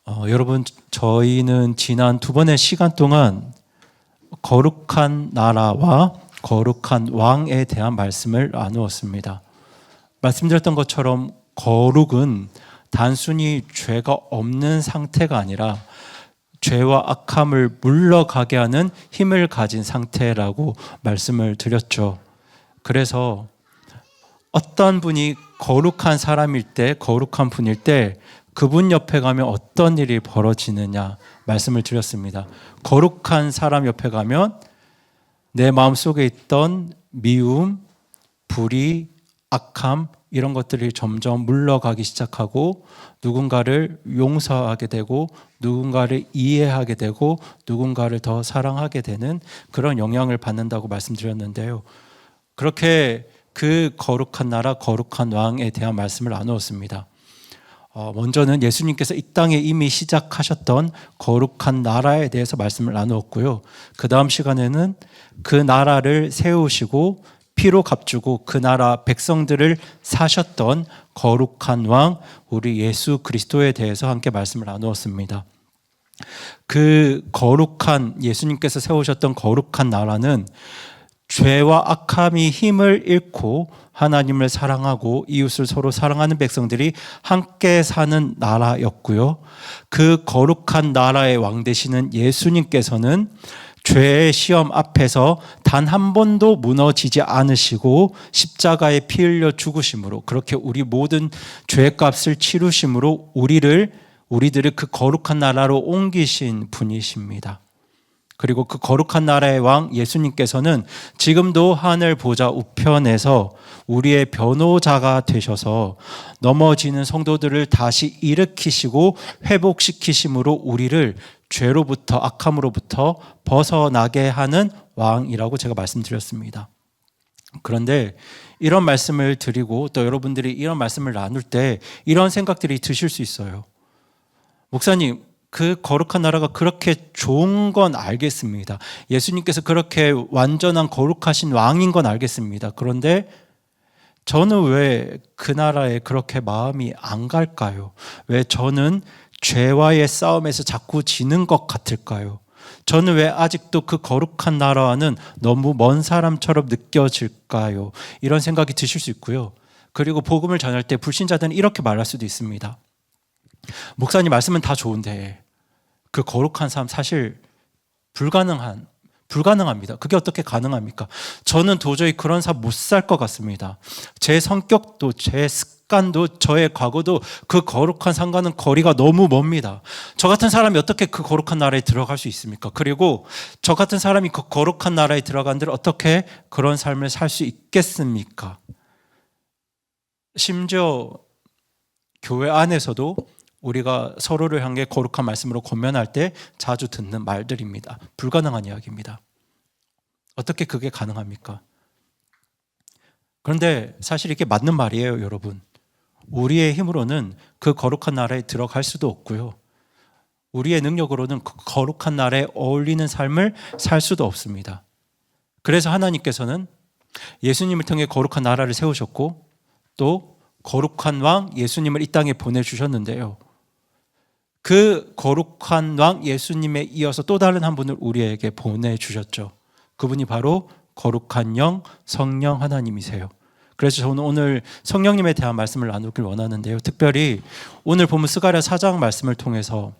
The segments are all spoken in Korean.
여러분, 저희는 지난 두 번의 시간 동안 거룩한 나라와 거룩한 왕에 대한 말씀을 나누었습니다. 말씀드렸던 것처럼 거룩은 단순히 죄가 없는 상태가 아니라 죄와 악함을 물러가게 하는 힘을 가진 상태라고 말씀을 드렸죠. 그래서 어떤 분이 거룩한 사람일 때, 거룩한 분일 때 그분 옆에 가면 어떤 일이 벌어지느냐 말씀을 드렸습니다. 거룩한 사람 옆에 가면 내 마음속에 있던 미움, 불의, 악함 이런 것들이 점점 물러가기 시작하고 누군가를 용서하게 되고 누군가를 이해하게 되고 누군가를 더 사랑하게 되는 그런 영향을 받는다고 말씀드렸는데요. 그렇게 그 거룩한 나라, 거룩한 왕에 대한 말씀을 나누었습니다. 먼저는 예수님께서 이 땅에 이미 시작하셨던 거룩한 나라에 대해서 말씀을 나누었고요. 그 다음 시간에는 그 나라를 세우시고 피로 값주고 그 나라 백성들을 사셨던 거룩한 왕 우리 예수 그리스도에 대해서 함께 말씀을 나누었습니다. 그 거룩한 예수님께서 세우셨던 거룩한 나라는 죄와 악함이 힘을 잃고 하나님을 사랑하고 이웃을 서로 사랑하는 백성들이 함께 사는 나라였고요. 그 거룩한 나라의 왕 되시는 예수님께서는 죄의 시험 앞에서 단 한 번도 무너지지 않으시고 십자가에 피 흘려 죽으심으로 그렇게 우리 모든 죄의 값을 치루심으로 우리들을 그 거룩한 나라로 옮기신 분이십니다. 그리고 그 거룩한 나라의 왕 예수님께서는 지금도 하늘 보좌 우편에서 우리의 변호자가 되셔서 넘어지는 성도들을 다시 일으키시고 회복시키심으로 우리를 죄로부터 악함으로부터 벗어나게 하는 왕이라고 제가 말씀드렸습니다. 그런데 이런 말씀을 드리고 또 여러분들이 이런 말씀을 나눌 때 이런 생각들이 드실 수 있어요. 목사님, 그 거룩한 나라가 그렇게 좋은 건 알겠습니다. 예수님께서 그렇게 완전한 거룩하신 왕인 건 알겠습니다. 그런데 저는 왜 그 나라에 그렇게 마음이 안 갈까요? 왜 저는 죄와의 싸움에서 자꾸 지는 것 같을까요? 저는 왜 아직도 그 거룩한 나라와는 너무 먼 사람처럼 느껴질까요? 이런 생각이 드실 수 있고요. 그리고 복음을 전할 때 불신자들은 이렇게 말할 수도 있습니다. 목사님 말씀은 다 좋은데 그 거룩한 삶 사실 불가능합니다. 그게 어떻게 가능합니까? 저는 도저히 그런 삶 못 살 것 같습니다. 제 성격도 제 습관도 저의 과거도 그 거룩한 삶과는 거리가 너무 멉니다. 저 같은 사람이 어떻게 그 거룩한 나라에 들어갈 수 있습니까? 그리고 저 같은 사람이 그 거룩한 나라에 들어간들 어떻게 그런 삶을 살 수 있겠습니까? 심지어 교회 안에서도 우리가 서로를 향해 거룩한 말씀으로 권면할 때 자주 듣는 말들입니다. 불가능한 이야기입니다. 어떻게 그게 가능합니까? 그런데 사실 이게 맞는 말이에요, 여러분. 우리의 힘으로는 그 거룩한 나라에 들어갈 수도 없고요. 우리의 능력으로는 그 거룩한 나라에 어울리는 삶을 살 수도 없습니다. 그래서 하나님께서는 예수님을 통해 거룩한 나라를 세우셨고 또 거룩한 왕 예수님을 이 땅에 보내주셨는데요. 그 거룩한 왕 예수님에 이어서 또 다른 한 분을 우리에게 보내주셨죠. 그분이 바로 거룩한 영 성령 하나님이세요. 그래서 저는 오늘 성령님에 대한 말씀을 나누길 원하는데요. 특별히 오늘 본문 스가랴 4장 말씀을 통해서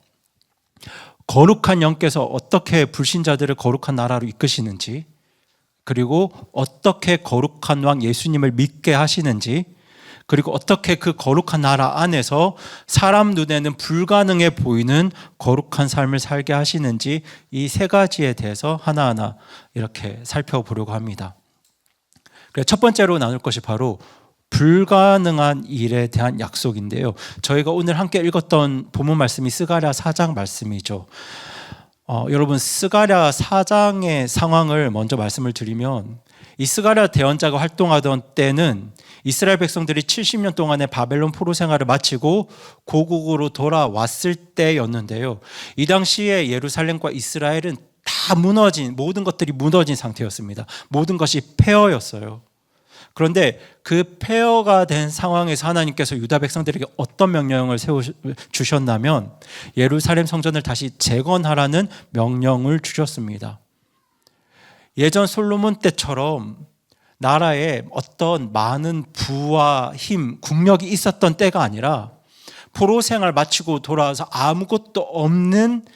거룩한 영께서 어떻게 불신자들을 거룩한 나라로 이끄시는지 그리고 어떻게 거룩한 왕 예수님을 믿게 하시는지 그리고 어떻게 그 거룩한 나라 안에서 사람 눈에는 불가능해 보이는 거룩한 삶을 살게 하시는지 이 세 가지에 대해서 하나하나 이렇게 살펴보려고 합니다. 첫 번째로 나눌 것이 바로 불가능한 일에 대한 약속인데요. 저희가 오늘 함께 읽었던 본문 말씀이 스가랴 4장 말씀이죠. 여러분 스가랴 4장의 상황을 먼저 말씀을 드리면 이 스가랴 대언자가 활동하던 때는 이스라엘 백성들이 70년 동안의 바벨론 포로 생활을 마치고 고국으로 돌아왔을 때였는데요. 이 당시에 예루살렘과 이스라엘은 다 무너진 모든 것들이 무너진 상태였습니다. 모든 것이 폐허였어요. 그런데 그 폐허가 된 상황에서 하나님께서 유다 백성들에게 어떤 명령을 주셨냐면 예루살렘 성전을 다시 재건하라는 명령을 주셨습니다. 예전 솔로몬 때처럼 나라에 어떤 많은 부와 힘, 국력이 있었던 때가 아니라 포로 생활 마치고 돌아와서 아무것도 없는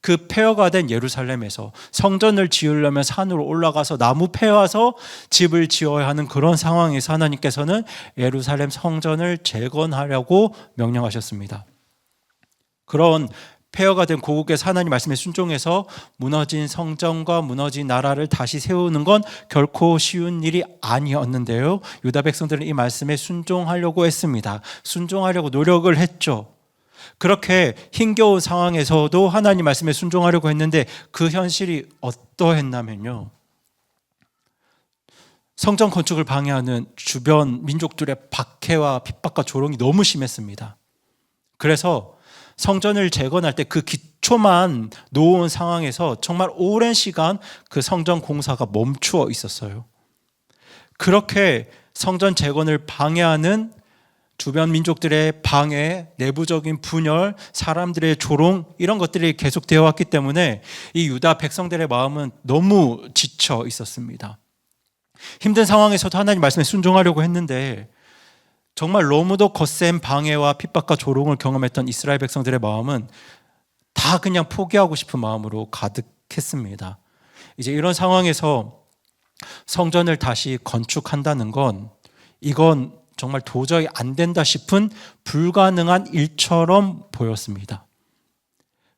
그 폐허가 된 예루살렘에서 성전을 지으려면 산으로 올라가서 나무 패와서 집을 지어야 하는 그런 상황에서 하나님께서는 예루살렘 성전을 재건하려고 명령하셨습니다. 그런 폐허가 된 고국에서 하나님 말씀에 순종해서 무너진 성전과 무너진 나라를 다시 세우는 건 결코 쉬운 일이 아니었는데요. 유다 백성들은 이 말씀에 순종하려고 했습니다. 순종하려고 노력을 했죠. 그렇게 힘겨운 상황에서도 하나님 말씀에 순종하려고 했는데 그 현실이 어떠했냐면요. 성전 건축을 방해하는 주변 민족들의 박해와 핍박과 조롱이 너무 심했습니다. 그래서 성전을 재건할 때 그 기초만 놓은 상황에서 정말 오랜 시간 그 성전 공사가 멈추어 있었어요. 그렇게 성전 재건을 방해하는 주변 민족들의 방해, 내부적인 분열, 사람들의 조롱 이런 것들이 계속되어 왔기 때문에 이 유다 백성들의 마음은 너무 지쳐 있었습니다. 힘든 상황에서도 하나님 말씀에 순종하려고 했는데 정말 너무도 거센 방해와 핍박과 조롱을 경험했던 이스라엘 백성들의 마음은 다 그냥 포기하고 싶은 마음으로 가득했습니다. 이제 이런 상황에서 성전을 다시 건축한다는 건 이건 정말 도저히 안 된다 싶은 불가능한 일처럼 보였습니다.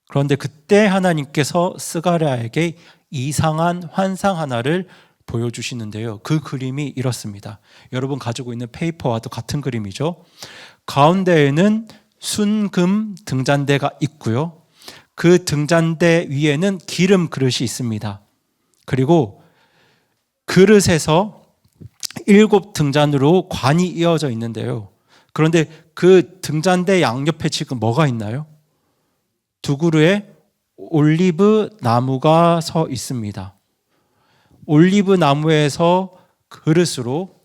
그런데 그때 하나님께서 스가랴에게 이상한 환상 하나를 보여주시는데요. 그 그림이 이렇습니다. 여러분 가지고 있는 페이퍼와도 같은 그림이죠. 가운데에는 순금 등잔대가 있고요. 그 등잔대 위에는 기름 그릇이 있습니다. 그리고 그릇에서 7 등잔으로 관이 이어져 있는데요. 그런데 그 등잔대 양옆에 지금 뭐가 있나요? 2 그루의 올리브 나무가 서 있습니다. 올리브 나무에서 그릇으로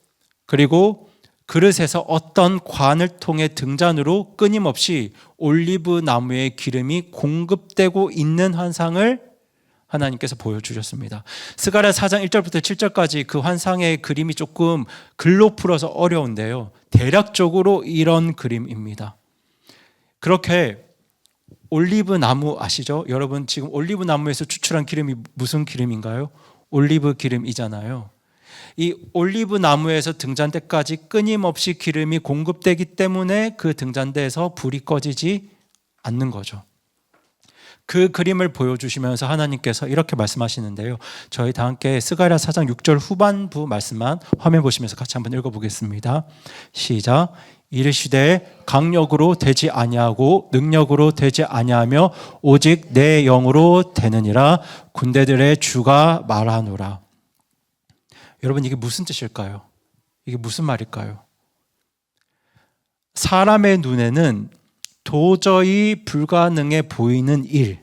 그리고 그릇에서 어떤 관을 통해 등잔으로 끊임없이 올리브 나무의 기름이 공급되고 있는 환상을 하나님께서 보여주셨습니다. 스가랴 4장 1절부터 7절까지 그 환상의 그림이 조금 글로 풀어서 어려운데요. 대략적으로 이런 그림입니다. 그렇게 올리브 나무 아시죠? 여러분 지금 올리브 나무에서 추출한 기름이 무슨 기름인가요? 올리브 기름이잖아요. 이 올리브 나무에서 등잔대까지 끊임없이 기름이 공급되기 때문에 그 등잔대에서 불이 꺼지지 않는 거죠. 그 그림을 보여주시면서 하나님께서 이렇게 말씀하시는데요. 저희 다 함께 스가랴 4장 6절 후반부 말씀만 화면 보시면서 같이 한번 읽어보겠습니다. 시작. 이르시되 강력으로 되지 아니하고 능력으로 되지 아니하며 오직 내 영으로 되느니라 군대들의 주가 말하노라. 여러분 이게 무슨 뜻일까요? 이게 무슨 말일까요? 사람의 눈에는 도저히 불가능해 보이는 일.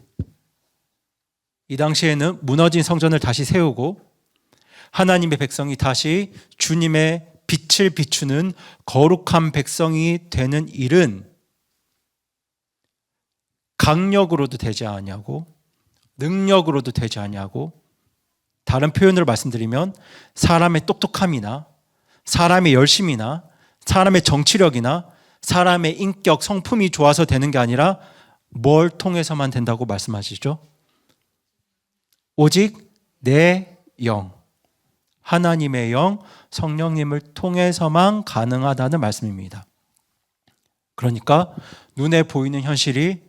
이 당시에는 무너진 성전을 다시 세우고 하나님의 백성이 다시 주님의 빛을 비추는 거룩한 백성이 되는 일은 강력으로도 되지 아니하고 능력으로도 되지 아니하고 다른 표현으로 말씀드리면 사람의 똑똑함이나 사람의 열심이나 사람의 정치력이나 사람의 인격, 성품이 좋아서 되는 게 아니라 뭘 통해서만 된다고 말씀하시죠? 오직 내 영, 하나님의 영, 성령님을 통해서만 가능하다는 말씀입니다. 그러니까 눈에 보이는 현실이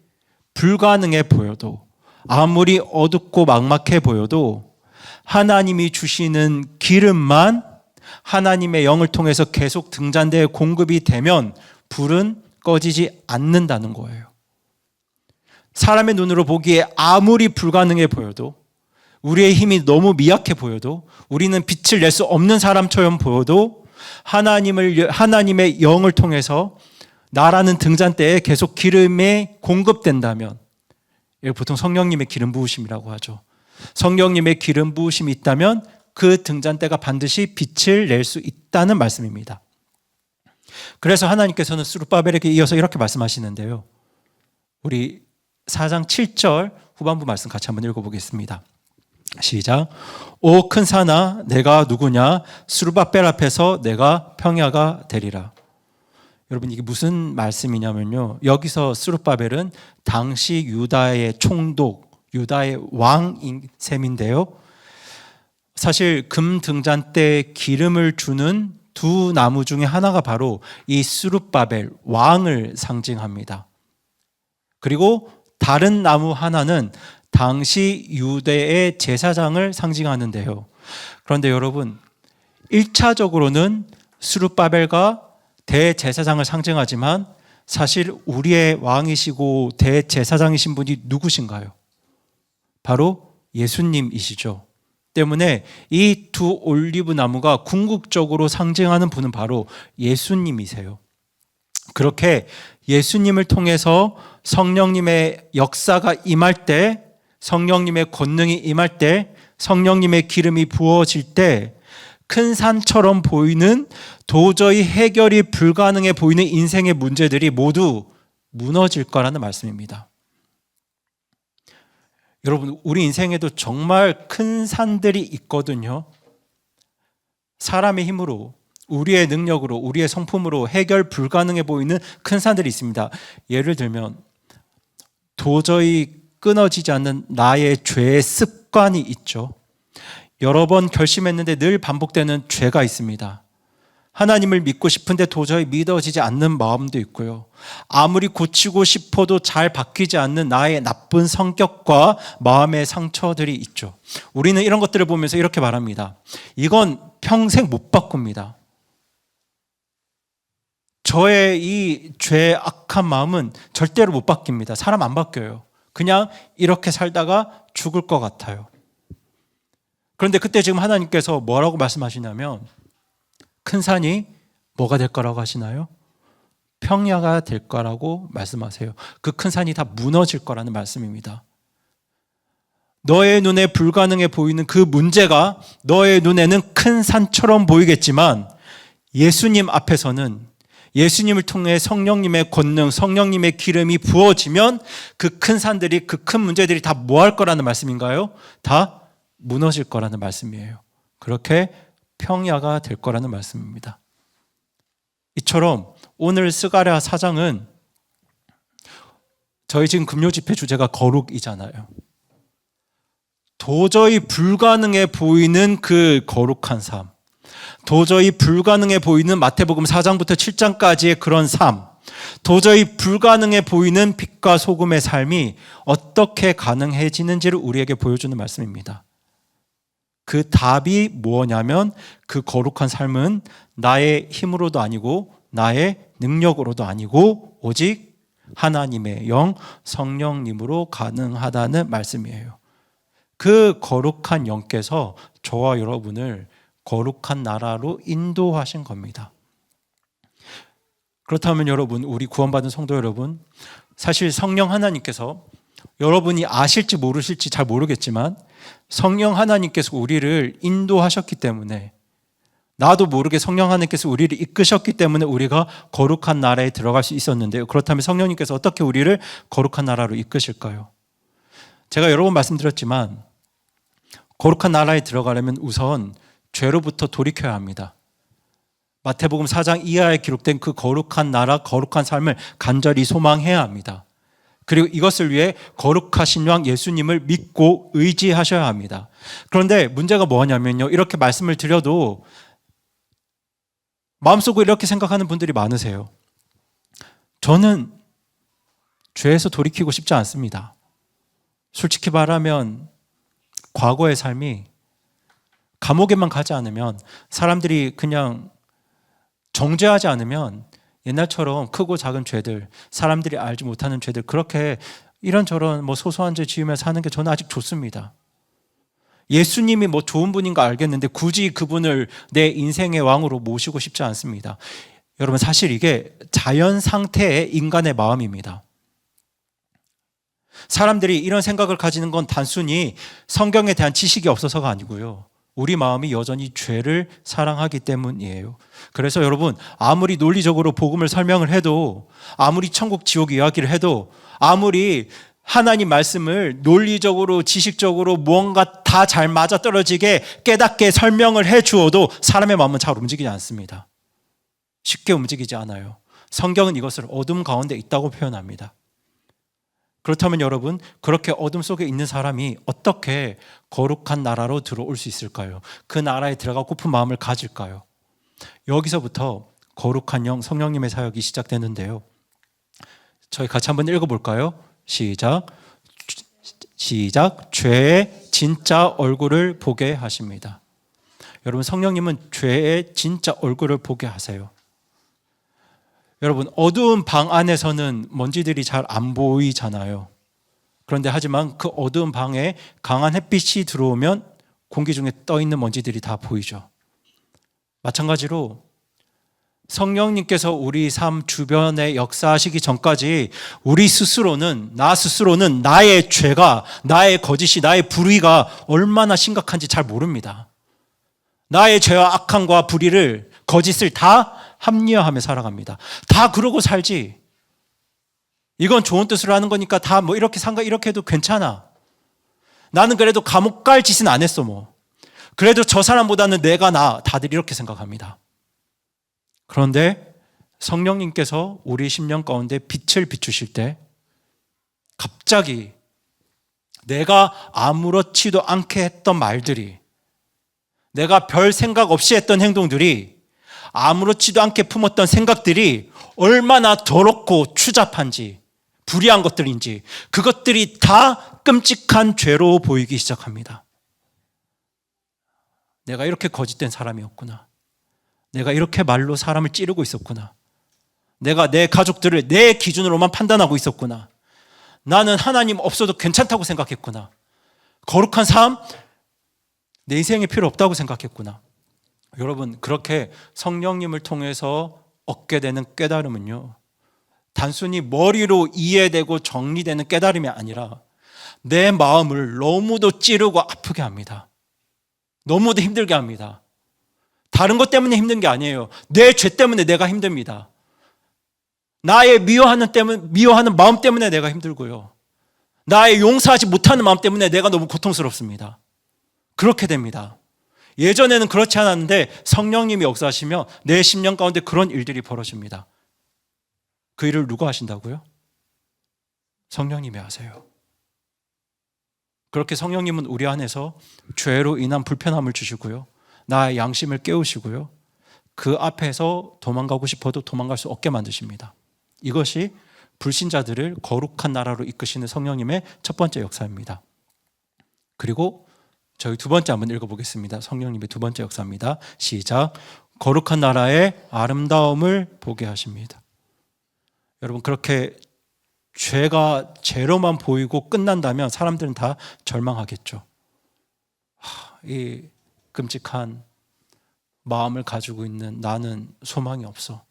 불가능해 보여도 아무리 어둡고 막막해 보여도 하나님이 주시는 기름만 하나님의 영을 통해서 계속 등잔대에 공급이 되면 불은 꺼지지 않는다는 거예요. 사람의 눈으로 보기에 아무리 불가능해 보여도 우리의 힘이 너무 미약해 보여도 우리는 빛을 낼 수 없는 사람처럼 보여도 하나님의 영을 통해서 나라는 등잔대에 계속 기름이 공급된다면 보통 성령님의 기름 부으심이라고 하죠. 성령님의 기름 부으심이 있다면 그 등잔대가 반드시 빛을 낼 수 있다는 말씀입니다. 그래서 하나님께서는 스룹바벨에게 이어서 이렇게 말씀하시는데요. 우리 4장 7절 후반부 말씀 같이 한번 읽어보겠습니다. 시작. 오 큰 산아 내가 누구냐? 스룹바벨 앞에서 내가 평야가 되리라. 여러분 이게 무슨 말씀이냐면요. 여기서 스룹바벨은 당시 유다의 총독, 유다의 왕인 셈인데요. 사실 금 등잔대에 기름을 주는 두 나무 중에 하나가 바로 이 스룹바벨 왕을 상징합니다. 그리고 다른 나무 하나는 당시 유대의 제사장을 상징하는데요. 그런데 여러분 1차적으로는 스룹바벨과 대제사장을 상징하지만 사실 우리의 왕이시고 대제사장이신 분이 누구신가요? 바로 예수님이시죠. 때문에 이 두 올리브 나무가 궁극적으로 상징하는 분은 바로 예수님이세요. 그렇게 예수님을 통해서 성령님의 역사가 임할 때, 성령님의 권능이 임할 때, 성령님의 기름이 부어질 때 큰 산처럼 보이는 도저히 해결이 불가능해 보이는 인생의 문제들이 모두 무너질 거라는 말씀입니다. 여러분 우리 인생에도 정말 큰 산들이 있거든요. 사람의 힘으로, 우리의 능력으로, 우리의 성품으로 해결 불가능해 보이는 큰 산들이 있습니다. 예를 들면 도저히 끊어지지 않는 나의 죄의 습관이 있죠. 여러 번 결심했는데 늘 반복되는 죄가 있습니다. 하나님을 믿고 싶은데 도저히 믿어지지 않는 마음도 있고요. 아무리 고치고 싶어도 잘 바뀌지 않는 나의 나쁜 성격과 마음의 상처들이 있죠. 우리는 이런 것들을 보면서 이렇게 말합니다. 이건 평생 못 바꿉니다. 저의 이 죄의 악한 마음은 절대로 못 바뀝니다. 사람 안 바뀌어요. 그냥 이렇게 살다가 죽을 것 같아요. 그런데 그때 지금 하나님께서 뭐라고 말씀하시냐면 큰 산이 뭐가 될 거라고 하시나요? 평야가 될 거라고 말씀하세요. 그 큰 산이 다 무너질 거라는 말씀입니다. 너의 눈에 불가능해 보이는 그 문제가 너의 눈에는 큰 산처럼 보이겠지만 예수님 앞에서는 예수님을 통해 성령님의 권능, 성령님의 기름이 부어지면 그 큰 산들이, 그 큰 문제들이 다 뭐 할 거라는 말씀인가요? 다 무너질 거라는 말씀이에요. 그렇게 평야가 될 거라는 말씀입니다. 이처럼 오늘 스가랴 4장은 저희 지금 금요 집회 주제가 거룩이잖아요. 도저히 불가능해 보이는 그 거룩한 삶, 도저히 불가능해 보이는 마태복음 4장부터 7장까지의 그런 삶, 도저히 불가능해 보이는 빛과 소금의 삶이 어떻게 가능해지는지를 우리에게 보여주는 말씀입니다. 그 답이 뭐냐면 그 거룩한 삶은 나의 힘으로도 아니고 나의 능력으로도 아니고 오직 하나님의 영 성령님으로 가능하다는 말씀이에요. 그 거룩한 영께서 저와 여러분을 거룩한 나라로 인도하신 겁니다. 그렇다면 여러분, 우리 구원받은 성도 여러분, 사실 성령 하나님께서 여러분이 아실지 모르실지 잘 모르겠지만 성령 하나님께서 우리를 인도하셨기 때문에, 나도 모르게 성령 하나님께서 우리를 이끄셨기 때문에 우리가 거룩한 나라에 들어갈 수 있었는데요. 그렇다면 성령님께서 어떻게 우리를 거룩한 나라로 이끄실까요? 제가 여러 번 말씀드렸지만 거룩한 나라에 들어가려면 우선 죄로부터 돌이켜야 합니다. 마태복음 4장 이하에 기록된 그 거룩한 나라, 거룩한 삶을 간절히 소망해야 합니다. 그리고 이것을 위해 거룩하신 왕 예수님을 믿고 의지하셔야 합니다. 그런데 문제가 뭐냐면요, 이렇게 말씀을 드려도 마음속으로 이렇게 생각하는 분들이 많으세요. 저는 죄에서 돌이키고 싶지 않습니다. 솔직히 말하면 과거의 삶이 감옥에만 가지 않으면, 사람들이 그냥 정죄하지 않으면 옛날처럼 크고 작은 죄들, 사람들이 알지 못하는 죄들, 그렇게 이런저런 소소한 죄 지으면서 사는 게 저는 아직 좋습니다. 예수님이 좋은 분인 거 알겠는데 굳이 그분을 내 인생의 왕으로 모시고 싶지 않습니다. 여러분, 사실 이게 자연 상태의 인간의 마음입니다. 사람들이 이런 생각을 가지는 건 단순히 성경에 대한 지식이 없어서가 아니고요, 우리 마음이 여전히 죄를 사랑하기 때문이에요. 그래서 여러분, 아무리 논리적으로 복음을 설명을 해도, 아무리 천국 지옥 이야기를 해도, 아무리 하나님 말씀을 논리적으로 지식적으로 무언가 다 잘 맞아떨어지게 깨닫게 설명을 해 주어도 사람의 마음은 잘 움직이지 않습니다. 쉽게 움직이지 않아요. 성경은 이것을 어둠 가운데 있다고 표현합니다. 그렇다면 여러분, 그렇게 어둠 속에 있는 사람이 어떻게 거룩한 나라로 들어올 수 있을까요? 그 나라에 들어가고픈 마음을 가질까요? 여기서부터 거룩한 영, 성령님의 사역이 시작되는데요. 저희 같이 한번 읽어볼까요? 시작. 죄의 진짜 얼굴을 보게 하십니다. 여러분, 성령님은 죄의 진짜 얼굴을 보게 하세요. 여러분, 어두운 방 안에서는 먼지들이 잘 안 보이잖아요. 그런데 하지만 그 어두운 방에 강한 햇빛이 들어오면 공기 중에 떠 있는 먼지들이 다 보이죠. 마찬가지로 성령님께서 우리 삶 주변에 역사하시기 전까지 나 스스로는 나의 죄가, 나의 거짓이, 나의 불의가 얼마나 심각한지 잘 모릅니다. 나의 죄와 악함과 불의를, 거짓을 다 합리화하며 살아갑니다. 다 그러고 살지. 이건 좋은 뜻으로 하는 거니까 다 뭐 이렇게 해도 괜찮아. 나는 그래도 감옥 갈 짓은 안 했어 뭐. 그래도 저 사람보다는 내가 나아. 다들 이렇게 생각합니다. 그런데 성령님께서 우리 심령 가운데 빛을 비추실 때 갑자기 내가 아무렇지도 않게 했던 말들이, 내가 별 생각 없이 했던 행동들이, 아무렇지도 않게 품었던 생각들이 얼마나 더럽고 추잡한지, 불의한 것들인지, 그것들이 다 끔찍한 죄로 보이기 시작합니다. 내가 이렇게 거짓된 사람이었구나. 내가 이렇게 말로 사람을 찌르고 있었구나. 내가 내 가족들을 내 기준으로만 판단하고 있었구나. 나는 하나님 없어도 괜찮다고 생각했구나. 거룩한 삶, 내 인생에 필요 없다고 생각했구나. 여러분, 그렇게 성령님을 통해서 얻게 되는 깨달음은요, 단순히 머리로 이해되고 정리되는 깨달음이 아니라 내 마음을 너무도 찌르고 아프게 합니다. 너무도 힘들게 합니다. 다른 것 때문에 힘든 게 아니에요. 내 죄 때문에 내가 힘듭니다. 나의 미워하는 마음 때문에 내가 힘들고요. 나의 용서하지 못하는 마음 때문에 내가 너무 고통스럽습니다. 그렇게 됩니다. 예전에는 그렇지 않았는데 성령님이 역사하시며 내 심령 가운데 그런 일들이 벌어집니다. 그 일을 누가 하신다고요? 성령님이 하세요. 그렇게 성령님은 우리 안에서 죄로 인한 불편함을 주시고요, 나의 양심을 깨우시고요, 그 앞에서 도망가고 싶어도 도망갈 수 없게 만드십니다. 이것이 불신자들을 거룩한 나라로 이끄시는 성령님의 첫 번째 역사입니다. 그리고 저희 두 번째 한번 읽어보겠습니다. 성령님의 두 번째 역사입니다. 시작. 거룩한 나라의 아름다움을 보게 하십니다. 여러분, 그렇게 죄가 죄로만 보이고 끝난다면 사람들은 다 절망하겠죠. 이 끔찍한 마음을 가지고 있는 나는 소망이 없어.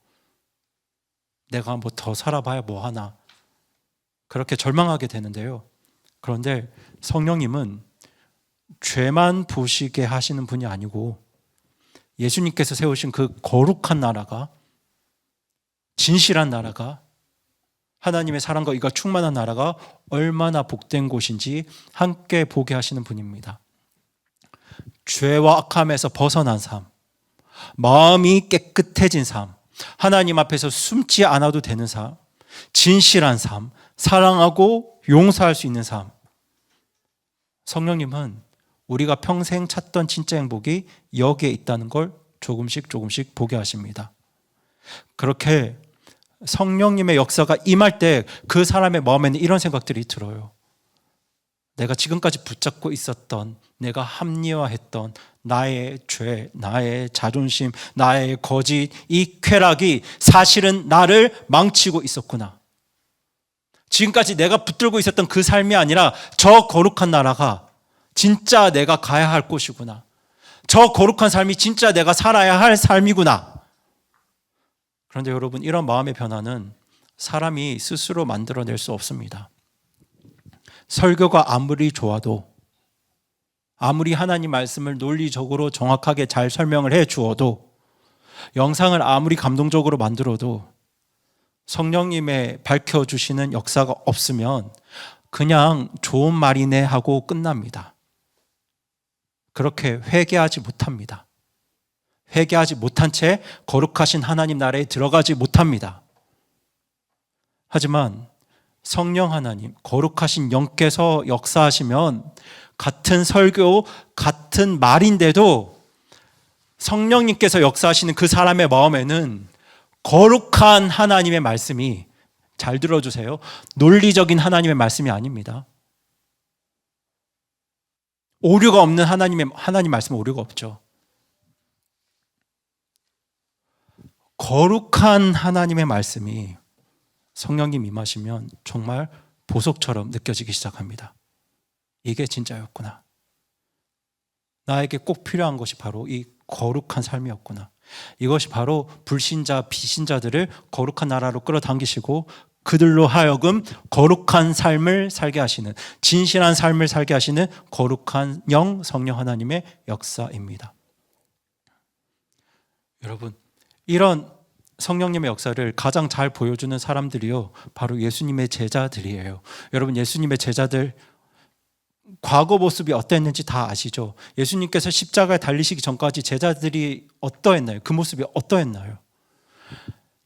내가 뭐 더 살아봐야 뭐 하나. 그렇게 절망하게 되는데요. 그런데 성령님은 죄만 보시게 하시는 분이 아니고 예수님께서 세우신 그 거룩한 나라가, 진실한 나라가, 하나님의 사랑과 이가 충만한 나라가 얼마나 복된 곳인지 함께 보게 하시는 분입니다. 죄와 악함에서 벗어난 삶, 마음이 깨끗해진 삶, 하나님 앞에서 숨지 않아도 되는 삶, 진실한 삶, 사랑하고 용서할 수 있는 삶. 성령님은 우리가 평생 찾던 진짜 행복이 여기에 있다는 걸 조금씩 보게 하십니다. 그렇게 성령님의 역사가 임할 때 그 사람의 마음에는 이런 생각들이 들어요. 내가 지금까지 붙잡고 있었던, 내가 합리화했던 나의 죄, 나의 자존심, 나의 거짓, 이 쾌락이 사실은 나를 망치고 있었구나. 지금까지 내가 붙들고 있었던 그 삶이 아니라 저 거룩한 나라가 진짜 내가 가야 할 곳이구나. 저 거룩한 삶이 진짜 내가 살아야 할 삶이구나. 그런데 여러분, 이런 마음의 변화는 사람이 스스로 만들어낼 수 없습니다. 설교가 아무리 좋아도, 아무리 하나님 말씀을 논리적으로 정확하게 잘 설명을 해 주어도, 영상을 아무리 감동적으로 만들어도 성령님의 밝혀주시는 역사가 없으면 그냥 좋은 말이네 하고 끝납니다. 그렇게 회개하지 못합니다. 회개하지 못한 채 거룩하신 하나님 나라에 들어가지 못합니다. 하지만 성령 하나님, 거룩하신 영께서 역사하시면 같은 설교, 같은 말인데도 성령님께서 역사하시는 그 사람의 마음에는 거룩한 하나님의 말씀이, 잘 들어주세요, 논리적인 하나님의 말씀이 아닙니다. 오류가 없는 하나님 말씀은 오류가 없죠. 거룩한 하나님의 말씀이 성령님 임하시면 정말 보석처럼 느껴지기 시작합니다. 이게 진짜였구나. 나에게 꼭 필요한 것이 바로 이 거룩한 삶이었구나. 이것이 바로 불신자, 비신자들을 거룩한 나라로 끌어당기시고 그들로 하여금 거룩한 삶을 살게 하시는, 진실한 삶을 살게 하시는 거룩한 영, 성령 하나님의 역사입니다. 여러분, 이런 성령님의 역사를 가장 잘 보여주는 사람들이요, 바로 예수님의 제자들이에요. 여러분, 예수님의 제자들 과거 모습이 어땠는지 다 아시죠? 예수님께서 십자가에 달리시기 전까지 제자들이 어떠했나요? 그 모습이 어떠했나요?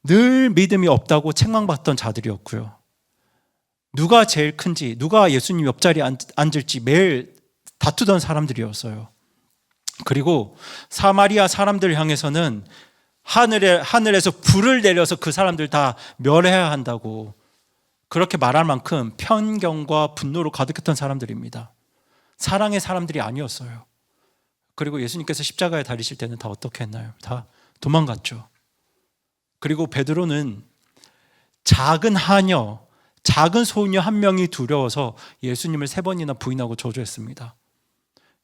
늘 믿음이 없다고 책망받던 자들이었고요. 누가 제일 큰지, 누가 예수님 옆자리에 앉을지 매일 다투던 사람들이었어요. 그리고 사마리아 사람들 향해서는 하늘에서 불을 내려서 그 사람들 다 멸해야 한다고 그렇게 말할 만큼 편견과 분노로 가득했던 사람들입니다. 사랑의 사람들이 아니었어요. 그리고 예수님께서 십자가에 달리실 때는 다 어떻게 했나요? 다 도망갔죠. 그리고 베드로는 작은 하녀, 작은 소녀 한 명이 두려워서 예수님을 3번이나 부인하고 저주했습니다.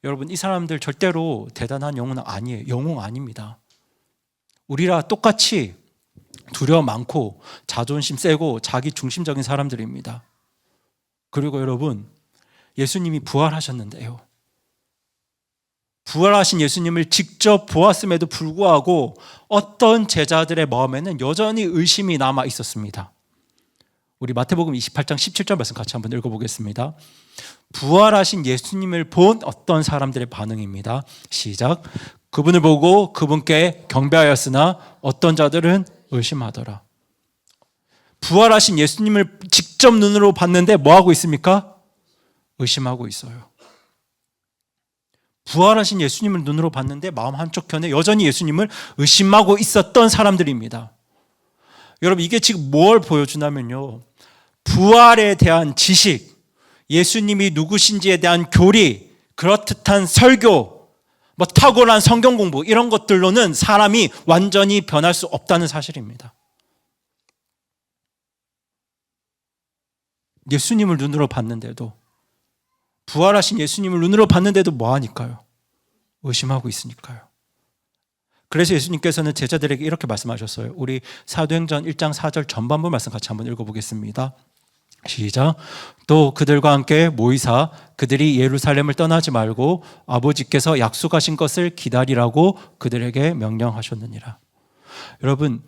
여러분, 이 사람들 절대로 대단한 영웅은 아니에요. 영웅 아닙니다. 우리랑 똑같이 두려움 많고 자존심 세고 자기 중심적인 사람들입니다. 그리고 여러분, 예수님이 부활하셨는데요, 부활하신 예수님을 직접 보았음에도 불구하고 어떤 제자들의 마음에는 여전히 의심이 남아 있었습니다. 우리 마태복음 28장 17절 말씀 같이 한번 읽어보겠습니다. 부활하신 예수님을 본 어떤 사람들의 반응입니다. 시작. 그분을 보고 그분께 경배하였으나 어떤 자들은 의심하더라. 부활하신 예수님을 직접 눈으로 봤는데 뭐하고 있습니까? 의심하고 있어요. 부활하신 예수님을 눈으로 봤는데 마음 한쪽편에 여전히 예수님을 의심하고 있었던 사람들입니다. 여러분, 이게 지금 뭘 보여주냐면요, 부활에 대한 지식, 예수님이 누구신지에 대한 교리, 그렇듯한 설교, 탁월한 성경 공부, 이런 것들로는 사람이 완전히 변할 수 없다는 사실입니다. 예수님을 눈으로 봤는데도, 부활하신 예수님을 눈으로 봤는데도 뭐하니까요? 의심하고 있으니까요. 그래서 예수님께서는 제자들에게 이렇게 말씀하셨어요. 우리 사도행전 1장 4절 전반부 말씀 같이 한번 읽어보겠습니다. 시작. 또 그들과 함께 모이사 그들이 예루살렘을 떠나지 말고 아버지께서 약속하신 것을 기다리라고 그들에게 명령하셨느니라. 여러분,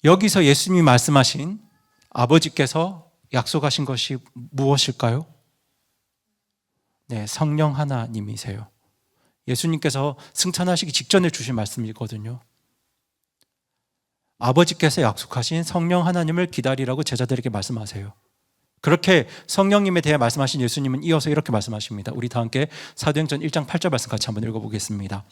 여기서 예수님이 말씀하신 아버지께서 약속하신 것이 무엇일까요? 네, 성령 하나님이세요. 예수님께서 승천하시기 직전에 주신 말씀이거든요. 아버지께서 약속하신 성령 하나님을 기다리라고 제자들에게 말씀하세요. 그렇게 성령님에 대해 말씀하신 예수님은 이어서 이렇게 말씀하십니다. 우리 다 함께 사도행전 1장 8절 말씀 같이 한번 읽어보겠습니다.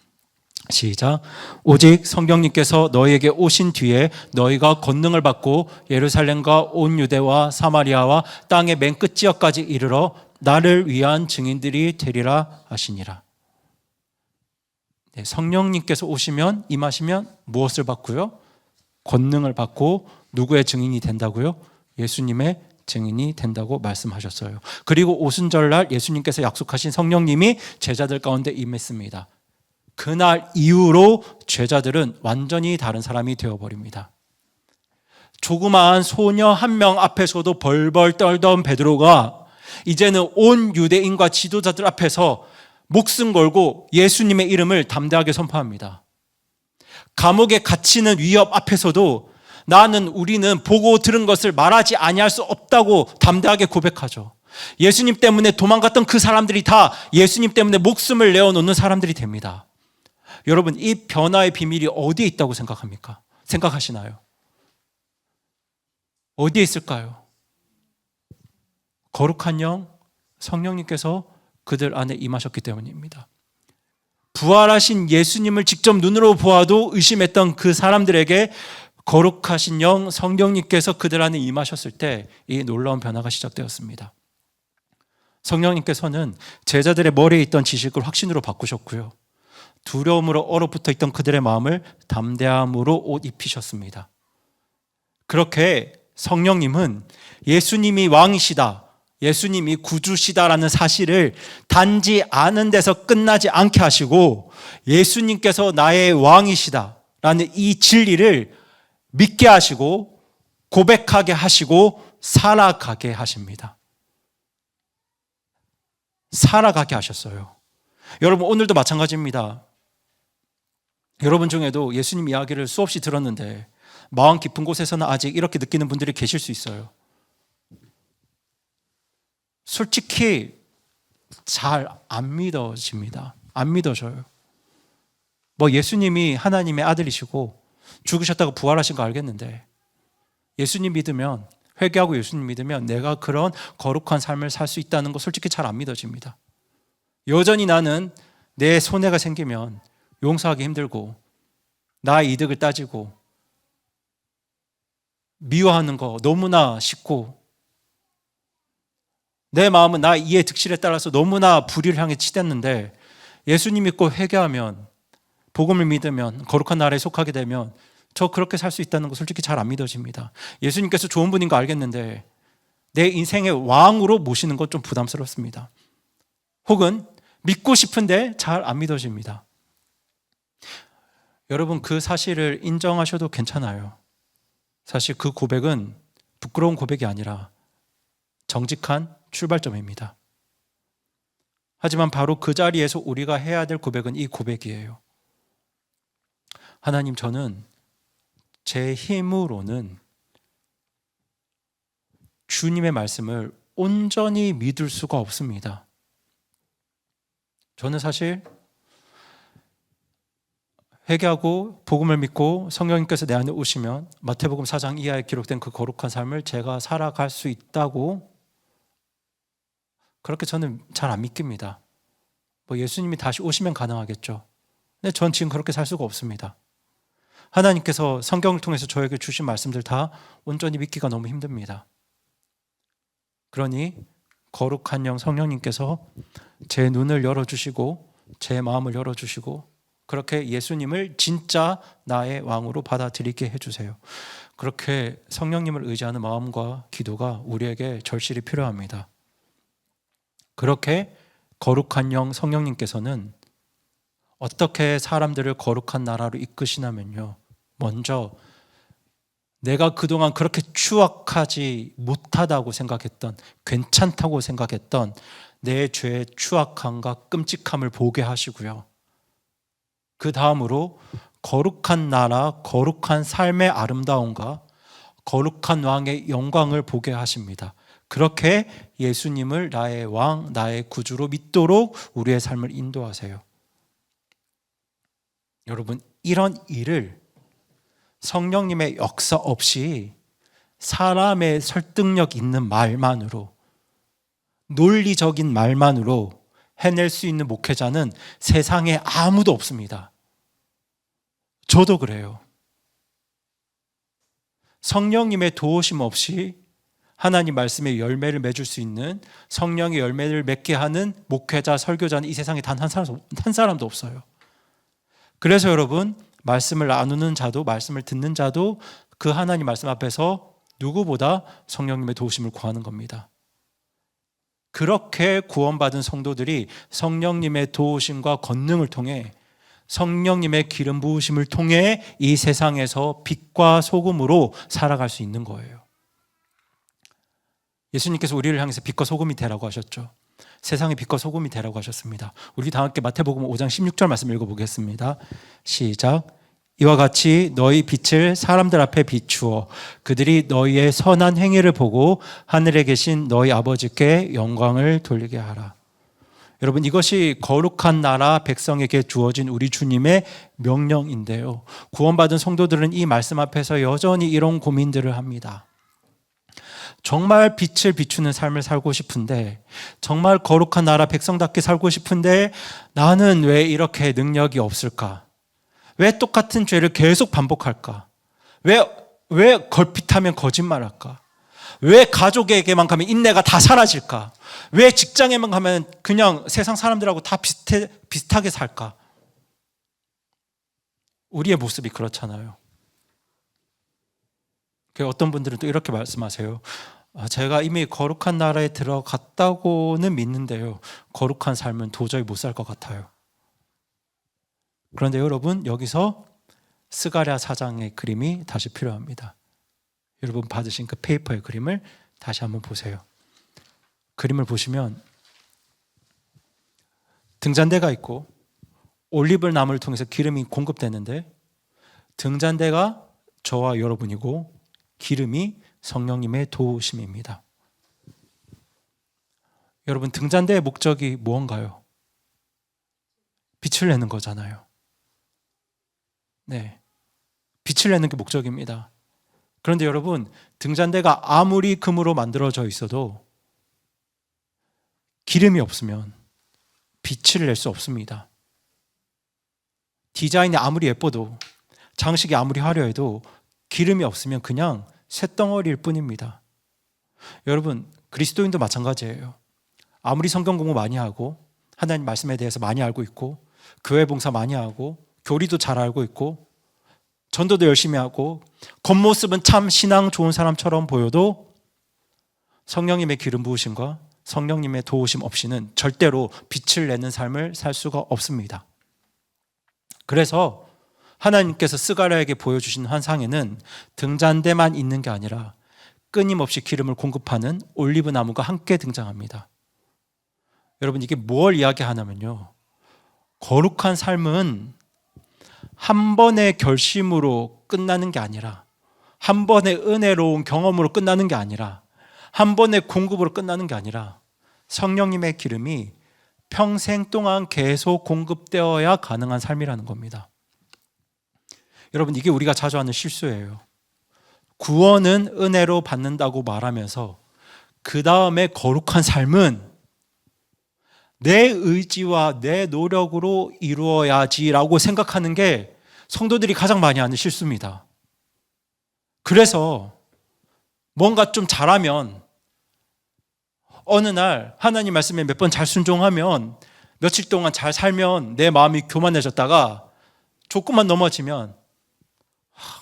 시작. 오직 성령님께서 너희에게 오신 뒤에 너희가 권능을 받고 예루살렘과 온 유대와 사마리아와 땅의 맨 끝 지역까지 이르러 나를 위한 증인들이 되리라 하시니라. 네, 성령님께서 오시면, 임하시면 무엇을 받고요? 권능을 받고 누구의 증인이 된다고요? 예수님의 증인이 된다고 말씀하셨어요. 그리고 오순절날 예수님께서 약속하신 성령님이 제자들 가운데 임했습니다. 그날 이후로 제자들은 완전히 다른 사람이 되어버립니다. 조그마한 소녀 한 명 앞에서도 벌벌 떨던 베드로가 이제는 온 유대인과 지도자들 앞에서 목숨 걸고 예수님의 이름을 담대하게 선포합니다. 감옥에 갇히는 위협 앞에서도 우리는 보고 들은 것을 말하지 아니할 수 없다고 담대하게 고백하죠. 예수님 때문에 도망갔던 그 사람들이 다 예수님 때문에 목숨을 내어놓는 사람들이 됩니다. 여러분, 이 변화의 비밀이 어디에 있다고 생각합니까? 생각하시나요? 어디에 있을까요? 거룩한 영, 성령님께서 그들 안에 임하셨기 때문입니다. 부활하신 예수님을 직접 눈으로 보아도 의심했던 그 사람들에게 거룩하신 영, 성령님께서 그들 안에 임하셨을 때 이 놀라운 변화가 시작되었습니다. 성령님께서는 제자들의 머리에 있던 지식을 확신으로 바꾸셨고요. 두려움으로 얼어붙어 있던 그들의 마음을 담대함으로 옷 입히셨습니다. 그렇게 성령님은 예수님이 왕이시다, 예수님이 구주시다라는 사실을 단지 아는 데서 끝나지 않게 하시고 예수님께서 나의 왕이시다라는 이 진리를 믿게 하시고 고백하게 하시고 살아가게 하십니다. 살아가게 하셨어요. 여러분, 오늘도 마찬가지입니다. 여러분 중에도 예수님 이야기를 수없이 들었는데 마음 깊은 곳에서는 아직 이렇게 느끼는 분들이 계실 수 있어요. 솔직히 잘 안 믿어집니다. 안 믿어져요. 예수님이 하나님의 아들이시고 죽으셨다고 부활하신 거 알겠는데 예수님 믿으면, 회개하고 예수님 믿으면 내가 그런 거룩한 삶을 살 수 있다는 거 솔직히 잘 안 믿어집니다. 여전히 나는 내 손해가 생기면 용서하기 힘들고 나의 이득을 따지고 미워하는 거 너무나 쉽고 내 마음은 나의 이해 득실에 따라서 너무나 불의를 향해 치댔는데 예수님 믿고 회개하면, 복음을 믿으면, 거룩한 나라에 속하게 되면 저 그렇게 살 수 있다는 거 솔직히 잘 안 믿어집니다. 예수님께서 좋은 분인 거 알겠는데 내 인생의 왕으로 모시는 건 좀 부담스럽습니다. 혹은 믿고 싶은데 잘 안 믿어집니다. 여러분, 그 사실을 인정하셔도 괜찮아요. 사실 그 고백은 부끄러운 고백이 아니라 정직한 출발점입니다. 하지만 바로 그 자리에서 우리가 해야 될 고백은 이 고백이에요. 하나님, 저는 제 힘으로는 주님의 말씀을 온전히 믿을 수가 없습니다. 저는 사실 회개하고 복음을 믿고 성령님께서 내 안에 오시면 마태복음 4장 이하에 기록된 그 거룩한 삶을 제가 살아갈 수 있다고 그렇게 저는 잘 안 믿깁니다. 예수님이 다시 오시면 가능하겠죠. 근데 전 지금 그렇게 살 수가 없습니다. 하나님께서 성경을 통해서 저에게 주신 말씀들 다 온전히 믿기가 너무 힘듭니다. 그러니 거룩한 영 성령님께서 제 눈을 열어주시고 제 마음을 열어주시고 그렇게 예수님을 진짜 나의 왕으로 받아들이게 해주세요. 그렇게 성령님을 의지하는 마음과 기도가 우리에게 절실히 필요합니다. 그렇게 거룩한 영 성령님께서는 어떻게 사람들을 거룩한 나라로 이끄시냐면요, 먼저 내가 그동안 그렇게 추악하지 못하다고 생각했던, 괜찮다고 생각했던 내 죄의 추악함과 끔찍함을 보게 하시고요, 그 다음으로 거룩한 나라, 거룩한 삶의 아름다움과 거룩한 왕의 영광을 보게 하십니다. 그렇게 예수님을 나의 왕, 나의 구주로 믿도록 우리의 삶을 인도하세요. 여러분, 이런 일을 성령님의 역사 없이 사람의 설득력 있는 말만으로, 논리적인 말만으로 해낼 수 있는 목회자는 세상에 아무도 없습니다. 저도 그래요. 성령님의 도우심 없이 하나님 말씀의 열매를 맺을 수 있는, 성령의 열매를 맺게 하는 목회자, 설교자는 이 세상에 단 한 사람도 없어요. 그래서 여러분, 말씀을 나누는 자도, 말씀을 듣는 자도 그 하나님 말씀 앞에서 누구보다 성령님의 도우심을 구하는 겁니다. 그렇게 구원받은 성도들이 성령님의 도우심과 권능을 통해, 성령님의 기름 부으심을 통해 이 세상에서 빛과 소금으로 살아갈 수 있는 거예요. 예수님께서 우리를 향해서 빛과 소금이 되라고 하셨죠. 세상의 빛과 소금이 되라고 하셨습니다. 우리 다 함께 마태복음 5장 16절 말씀 읽어보겠습니다. 시작. 이와 같이 너희 빛을 사람들 앞에 비추어 그들이 너희의 선한 행위를 보고 하늘에 계신 너희 아버지께 영광을 돌리게 하라. 여러분, 이것이 거룩한 나라 백성에게 주어진 우리 주님의 명령인데요, 구원받은 성도들은 이 말씀 앞에서 여전히 이런 고민들을 합니다. 정말 빛을 비추는 삶을 살고 싶은데, 정말 거룩한 나라 백성답게 살고 싶은데 나는 왜 이렇게 능력이 없을까? 왜 똑같은 죄를 계속 반복할까? 왜 걸핏하면 거짓말할까? 왜 가족에게만 가면 인내가 다 사라질까? 왜 직장에만 가면 그냥 세상 사람들하고 다 비슷하게 살까? 우리의 모습이 그렇잖아요. 어떤 분들은 또 이렇게 말씀하세요. 제가 이미 거룩한 나라에 들어갔다고는 믿는데요, 거룩한 삶은 도저히 못 살 것 같아요. 그런데 여러분, 여기서 스가랴 4장의 그림이 다시 필요합니다. 여러분 받으신 그 페이퍼의 그림을 다시 한번 보세요. 그림을 보시면 등잔대가 있고 올리브 나무를 통해서 기름이 공급되는데, 등잔대가 저와 여러분이고 기름이 성령님의 도우심입니다. 여러분, 등잔대의 목적이 무언가요? 빛을 내는 거잖아요. 네, 빛을 내는 게 목적입니다. 그런데 여러분, 등잔대가 아무리 금으로 만들어져 있어도 기름이 없으면 빛을 낼 수 없습니다. 디자인이 아무리 예뻐도, 장식이 아무리 화려해도 기름이 없으면 그냥 쇳덩어리일 뿐입니다. 여러분, 그리스도인도 마찬가지예요. 아무리 성경 공부 많이 하고 하나님 말씀에 대해서 많이 알고 있고 교회 봉사 많이 하고 교리도 잘 알고 있고 전도도 열심히 하고 겉모습은 참 신앙 좋은 사람처럼 보여도 성령님의 기름 부으심과 성령님의 도우심 없이는 절대로 빛을 내는 삶을 살 수가 없습니다. 그래서 하나님께서 스가랴에게 보여주신 환상에는 등잔대만 있는 게 아니라 끊임없이 기름을 공급하는 올리브 나무가 함께 등장합니다. 여러분, 이게 뭘 이야기하냐면요, 거룩한 삶은 한 번의 결심으로 끝나는 게 아니라, 한 번의 은혜로운 경험으로 끝나는 게 아니라, 한 번의 공급으로 끝나는 게 아니라 성령님의 기름이 평생 동안 계속 공급되어야 가능한 삶이라는 겁니다. 여러분, 이게 우리가 자주 하는 실수예요. 구원은 은혜로 받는다고 말하면서 그 다음에 거룩한 삶은 내 의지와 내 노력으로 이루어야지라고 생각하는 게 성도들이 가장 많이 하는 실수입니다. 그래서 뭔가 좀 잘하면, 어느 날 하나님 말씀에 몇 번 잘 순종하면, 며칠 동안 잘 살면 내 마음이 교만해졌다가 조금만 넘어지면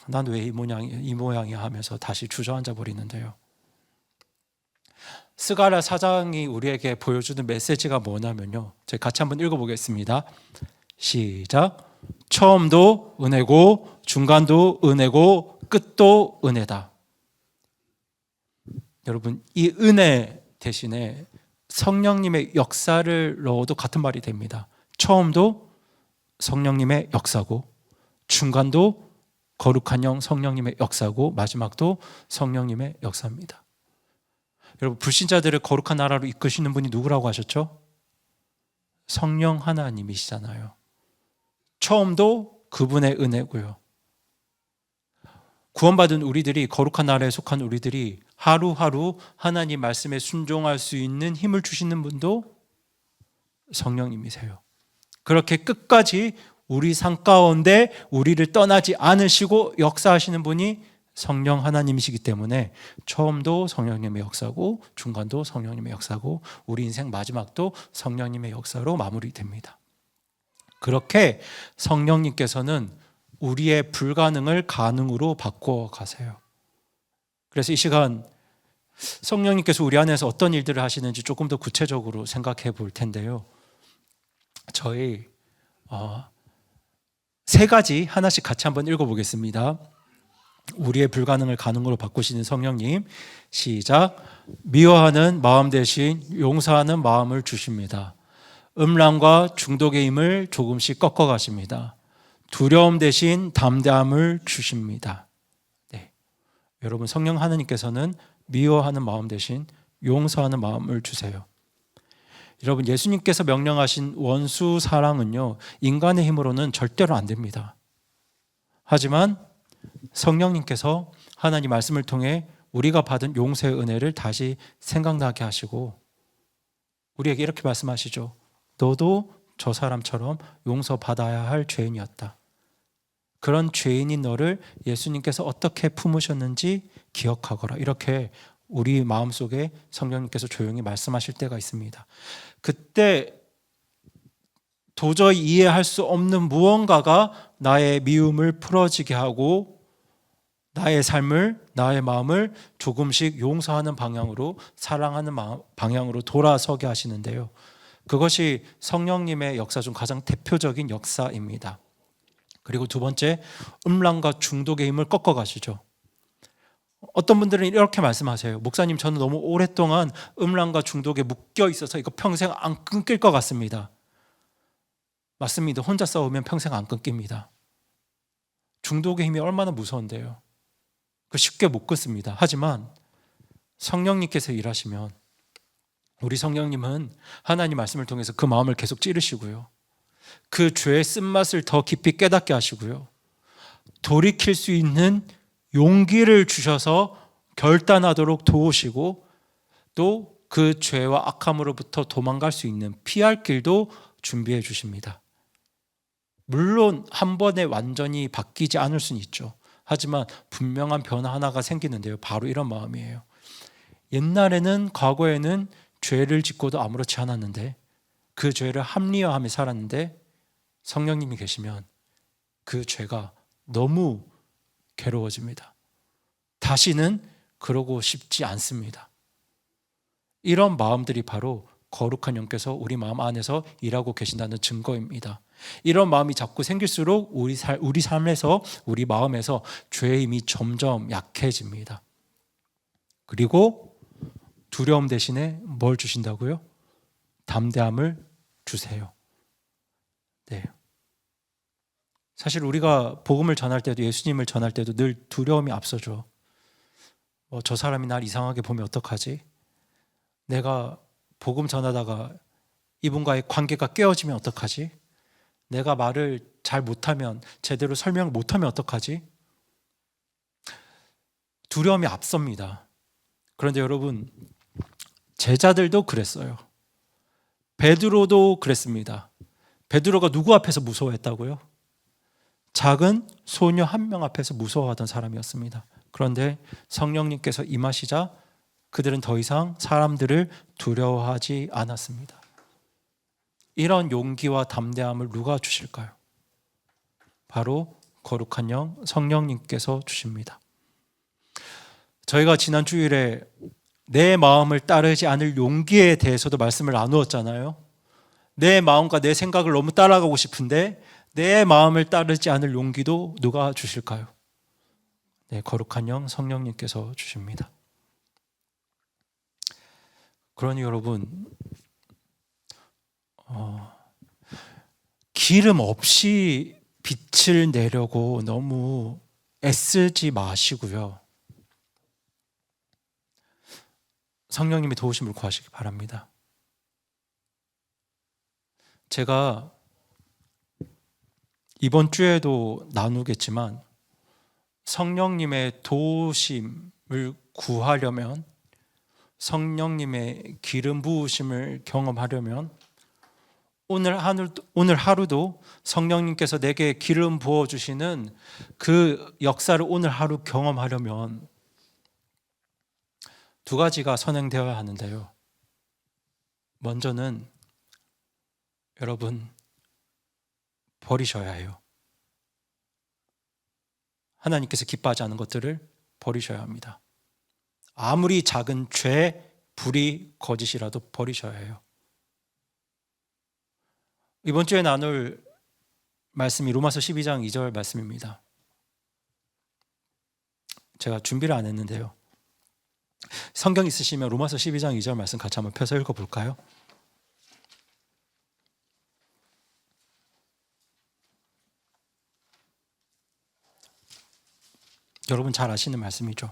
난 왜 이 모양이야 하면서 다시 주저앉아 버리는데요. 스가랴 4장이 우리에게 보여주는 메시지가 뭐냐면요, 저희 같이 한번 읽어보겠습니다. 시작. 처음도 은혜고 중간도 은혜고 끝도 은혜다. 여러분, 이 은혜 대신에 성령님의 역사를 넣어도 같은 말이 됩니다. 처음도 성령님의 역사고, 중간도 거룩한 영 성령님의 역사고, 마지막도 성령님의 역사입니다. 여러분, 불신자들을 거룩한 나라로 이끄시는 분이 누구라고 하셨죠? 성령 하나님이시잖아요. 처음도 그분의 은혜고요. 구원받은 우리들이, 거룩한 나라에 속한 우리들이 하루하루 하나님 말씀에 순종할 수 있는 힘을 주시는 분도 성령님이세요. 그렇게 끝까지 우리 삶 가운데 우리를 떠나지 않으시고 역사하시는 분이 성령 하나님이시기 때문에 처음도 성령님의 역사고, 중간도 성령님의 역사고, 우리 인생 마지막도 성령님의 역사로 마무리됩니다. 그렇게 성령님께서는 우리의 불가능을 가능으로 바꿔 가세요. 그래서 이 시간 성령님께서 우리 안에서 어떤 일들을 하시는지 조금 더 구체적으로 생각해 볼 텐데요, 저희 세 가지 하나씩 같이 한번 읽어보겠습니다. 우리의 불가능을 가능으로 바꾸시는 성령님. 시작. 미워하는 마음 대신 용서하는 마음을 주십니다. 음란과 중독의 힘을 조금씩 꺾어 가십니다. 두려움 대신 담대함을 주십니다. 네. 여러분, 성령 하나님께서는 미워하는 마음 대신 용서하는 마음을 주세요. 여러분, 예수님께서 명령하신 원수 사랑은요, 인간의 힘으로는 절대로 안 됩니다. 하지만 성령님께서 하나님 말씀을 통해 우리가 받은 용서의 은혜를 다시 생각나게 하시고 우리에게 이렇게 말씀하시죠. 너도 저 사람처럼 용서받아야 할 죄인이었다. 그런 죄인인 너를 예수님께서 어떻게 품으셨는지 기억하거라. 이렇게 우리 마음속에 성령님께서 조용히 말씀하실 때가 있습니다. 그때 도저히 이해할 수 없는 무언가가 나의 미움을 풀어지게 하고 나의 삶을, 나의 마음을 조금씩 용서하는 방향으로, 사랑하는 방향으로 돌아서게 하시는데요. 그것이 성령님의 역사 중 가장 대표적인 역사입니다. 그리고 두 번째, 음란과 중독의 힘을 꺾어 가시죠. 어떤 분들은 이렇게 말씀하세요. 목사님, 저는 너무 오랫동안 음란과 중독에 묶여 있어서 이거 평생 안 끊길 것 같습니다. 맞습니다. 혼자 싸우면 평생 안 끊깁니다. 중독의 힘이 얼마나 무서운데요. 그 쉽게 못 끊습니다. 하지만 성령님께서 일하시면 우리 성령님은 하나님 말씀을 통해서 그 마음을 계속 찌르시고요. 그 죄의 쓴맛을 더 깊이 깨닫게 하시고요. 돌이킬 수 있는 용기를 주셔서 결단하도록 도우시고 또 그 죄와 악함으로부터 도망갈 수 있는 피할 길도 준비해 주십니다. 물론 한 번에 완전히 바뀌지 않을 수는 있죠. 하지만 분명한 변화 하나가 생기는데요. 바로 이런 마음이에요. 옛날에는, 과거에는 죄를 짓고도 아무렇지 않았는데 그 죄를 합리화하며 살았는데 성령님이 계시면 그 죄가 너무 괴로워집니다. 다시는 그러고 싶지 않습니다. 이런 마음들이 바로 거룩한 영께서 우리 마음 안에서 일하고 계신다는 증거입니다. 이런 마음이 자꾸 생길수록 우리 삶에서, 우리 마음에서 죄의 힘이 점점 약해집니다. 그리고 두려움 대신에 뭘 주신다고요? 담대함을 주세요. 네. 사실 우리가 복음을 전할 때도, 예수님을 전할 때도 늘 두려움이 앞서죠. 저 사람이 날 이상하게 보면 어떡하지? 내가 복음 전하다가 이분과의 관계가 깨어지면 어떡하지? 내가 말을 잘 못하면, 제대로 설명을 못하면 어떡하지? 두려움이 앞섭니다. 그런데 여러분, 제자들도 그랬어요. 베드로도 그랬습니다. 베드로가 누구 앞에서 무서워했다고요? 작은 소녀 한 명 앞에서 무서워하던 사람이었습니다. 그런데 성령님께서 임하시자 그들은 더 이상 사람들을 두려워하지 않았습니다. 이런 용기와 담대함을 누가 주실까요? 바로 거룩한 영 성령님께서 주십니다. 저희가 지난 주일에 내 마음을 따르지 않을 용기에 대해서도 말씀을 나누었잖아요. 내 마음과 내 생각을 너무 따라가고 싶은데 내 마음을 따르지 않을 용기도 누가 주실까요? 네, 거룩한 영 성령님께서 주십니다. 그러니 여러분, 기름 없이 빛을 내려고 너무 애쓰지 마시고요. 성령님의 도우심을 구하시기 바랍니다. 제가 이번 주에도 나누겠지만 성령님의 도우심을 구하려면, 성령님의 기름 부으심을 경험하려면 오늘 하루도 성령님께서 내게 기름 부어주시는 그 역사를 오늘 하루 경험하려면 두 가지가 선행되어야 하는데요. 먼저는 여러분, 버리셔야 해요. 하나님께서 기뻐하지 않는 것들을 버리셔야 합니다. 아무리 작은 죄, 불의, 거짓이라도 버리셔야 해요. 이번 주에 나눌 말씀이 로마서 12장 2절 말씀입니다. 제가 준비를 안 했는데요. 성경 있으시면 로마서 12장 2절 말씀 같이 한번 펴서 읽어볼까요? 여러분 잘 아시는 말씀이죠.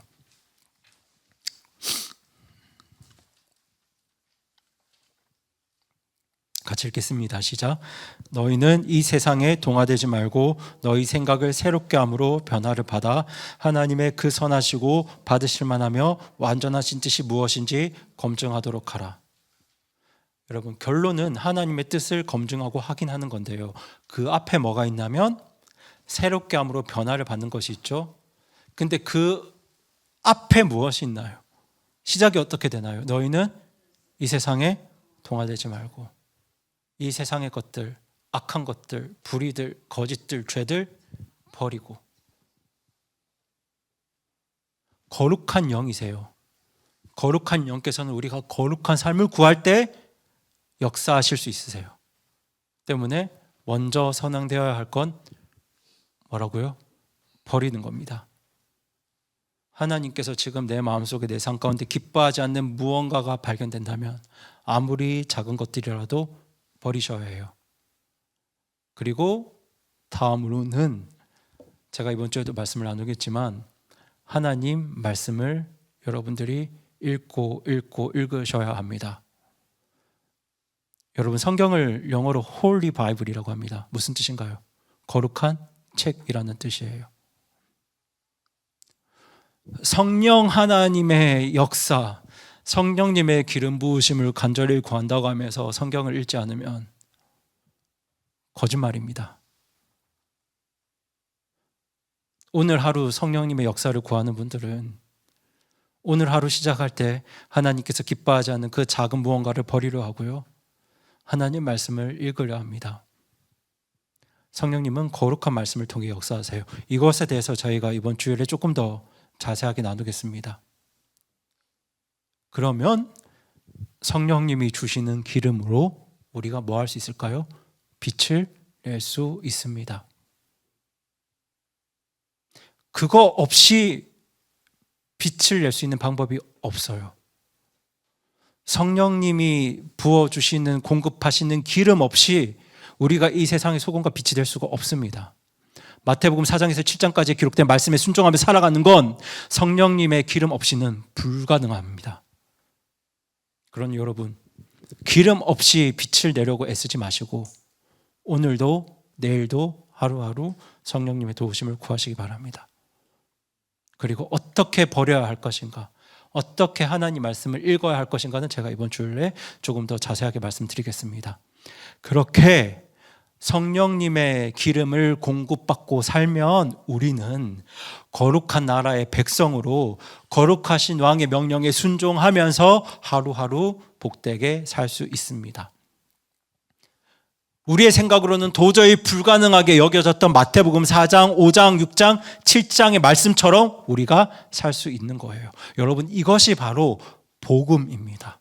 같이 읽겠습니다. 시작. 너희는 이 세상에 동화되지 말고 너희 생각을 새롭게 함으로 변화를 받아 하나님의 그 선하시고 받으실 만하며 완전하신 뜻이 무엇인지 검증하도록 하라. 여러분, 결론은 하나님의 뜻을 검증하고 확인하는 건데요. 그 앞에 뭐가 있냐면 새롭게 함으로 변화를 받는 것이 있죠. 근데 그 앞에 무엇이 있나요? 시작이 어떻게 되나요? 너희는 이 세상에 동화되지 말고 이 세상의 것들, 악한 것들, 불의들, 거짓들, 죄들 버리고 거룩한 영이세요. 거룩한 영께서는 우리가 거룩한 삶을 구할 때 역사하실 수 있으세요. 때문에 먼저 선행되어야 할 건 뭐라고요? 버리는 겁니다. 하나님께서 지금 내 마음속에 내 삶 가운데 기뻐하지 않는 무언가가 발견된다면 아무리 작은 것들이라도 버리셔야 해요. 그리고 다음으로는 제가 이번 주에도 말씀을 나누겠지만 하나님 말씀을 여러분들이 읽고 읽으셔야 합니다. 여러분, 성경을 영어로 홀리 바이블이라고 합니다. 무슨 뜻인가요? 거룩한 책이라는 뜻이에요. 성령 하나님의 역사, 성령님의 기름 부으심을 간절히 구한다고 하면서 성경을 읽지 않으면 거짓말입니다. 오늘 하루 성령님의 역사를 구하는 분들은 오늘 하루 시작할 때 하나님께서 기뻐하지 않는 그 작은 무언가를 버리려 하고요, 하나님 말씀을 읽으려 합니다. 성령님은 거룩한 말씀을 통해 역사하세요. 이것에 대해서 저희가 이번 주일에 조금 더 자세하게 나누겠습니다. 그러면 성령님이 주시는 기름으로 우리가 뭐 할 수 있을까요? 빛을 낼 수 있습니다. 그거 없이 빛을 낼 수 있는 방법이 없어요. 성령님이 부어주시는, 공급하시는 기름 없이 우리가 이 세상의 소금과 빛이 될 수가 없습니다. 마태복음 4장에서 7장까지 기록된 말씀에 순종하며 살아가는 건 성령님의 기름 없이는 불가능합니다. 그러니 여러분, 기름 없이 빛을 내려고 애쓰지 마시고 오늘도 내일도 하루하루 성령님의 도우심을 구하시기 바랍니다. 그리고 어떻게 버려야 할 것인가, 어떻게 하나님 말씀을 읽어야 할 것인가는 제가 이번 주일에 조금 더 자세하게 말씀드리겠습니다. 그렇게 성령님의 기름을 공급받고 살면 우리는 거룩한 나라의 백성으로 거룩하신 왕의 명령에 순종하면서 하루하루 복되게 살 수 있습니다. 우리의 생각으로는 도저히 불가능하게 여겨졌던 마태복음 4장, 5장, 6장, 7장의 말씀처럼 우리가 살 수 있는 거예요. 여러분, 이것이 바로 복음입니다.